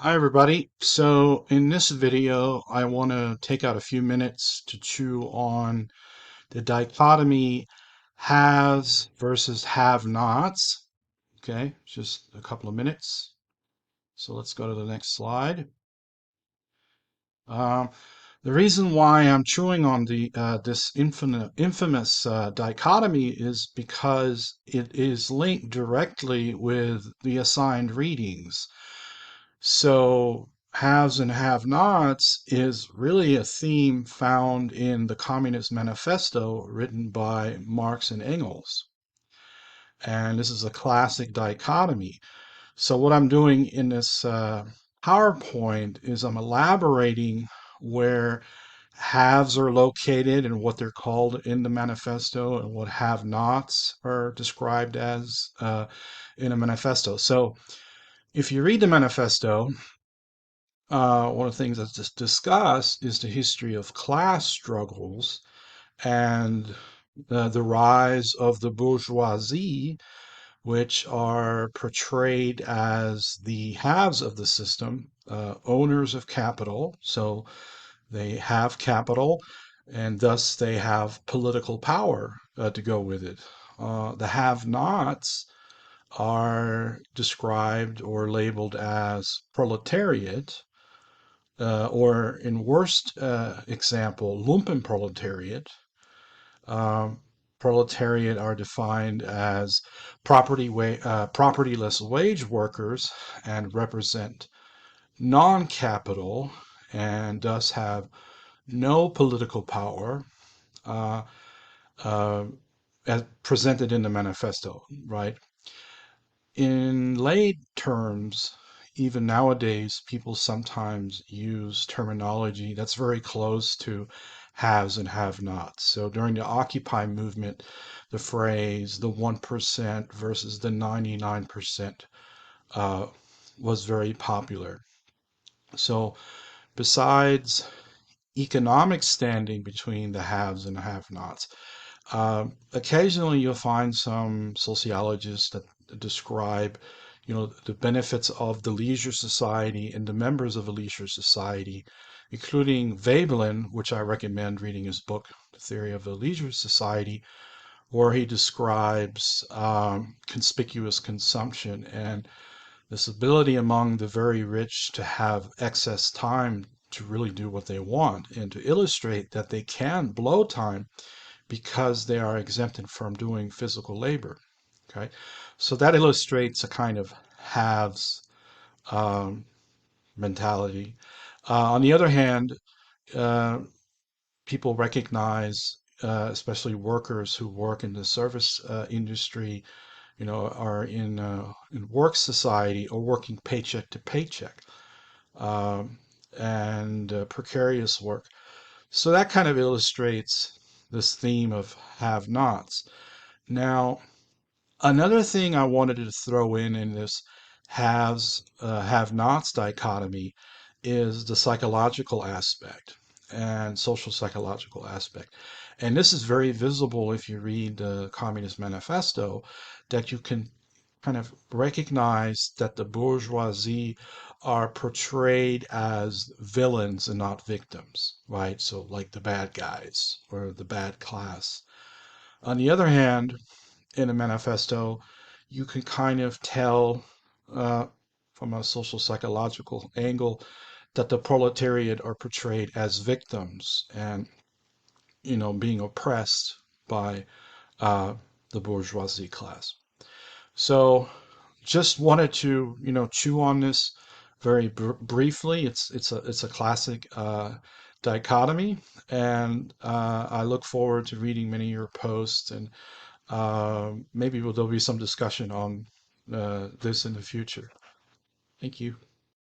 Hi everybody. So in this video, I want to take out a few minutes to chew on the dichotomy haves versus have-nots. Okay, just a couple of minutes. So let's go to the next slide. Um, the reason why I'm chewing on this infamous dichotomy is because it is linked directly with the assigned readings. So haves and have-nots is really a theme found in the Communist Manifesto written by Marx and Engels. And this is a classic dichotomy. So what I'm doing in this PowerPoint is I'm elaborating where haves are located and what they're called in the manifesto and what have-nots are described as in a manifesto. So if you read the manifesto, one of the things that's just discussed is the history of class struggles and the rise of the bourgeoisie, which are portrayed as the haves of the system, owners of capital. So they have capital and thus they have political power to go with it. The have nots are described or labeled as proletariat, or in worst example, lumpenproletariat. Um, proletariat are defined as propertyless wage workers and represent non-capital and thus have no political power, uh, uh, as presented in the manifesto, right? In lay terms, even nowadays, people sometimes use terminology that's very close to haves and have-nots. So during the Occupy movement, the phrase the 1% versus the 99% uh, was very popular. So besides economic standing between the haves and have-nots, occasionally you'll find some sociologists that describe, the benefits of the leisure society and the members of a leisure society, including Veblen, which I recommend reading his book, The Theory of a Leisure Society, where he describes conspicuous consumption and this ability among the very rich to have excess time to really do what they want and to illustrate that they can blow time because they are exempted from doing physical labor. Okay, so that illustrates a kind of haves um, mentality. On the other hand, uh, people recognize, especially workers who work in the service industry, are in work society or working paycheck to paycheck, um, and precarious work. So that kind of illustrates this theme of have-nots. Now, another thing I wanted to throw in this have-nots dichotomy is the psychological aspect and social psychological aspect. And this is very visible if you read the Communist Manifesto, that you can kind of recognize that the bourgeoisie are portrayed as villains and not victims, right? So like the bad guys or the bad class. On the other hand, in a manifesto, you can kind of tell uh, from a social psychological angle that the proletariat are portrayed as victims and, being oppressed by uh, the bourgeoisie class. So just wanted to, chew on this very briefly. It's a classic dichotomy, and I look forward to reading many of your posts and maybe there'll be some discussion on this in the future. Thank you.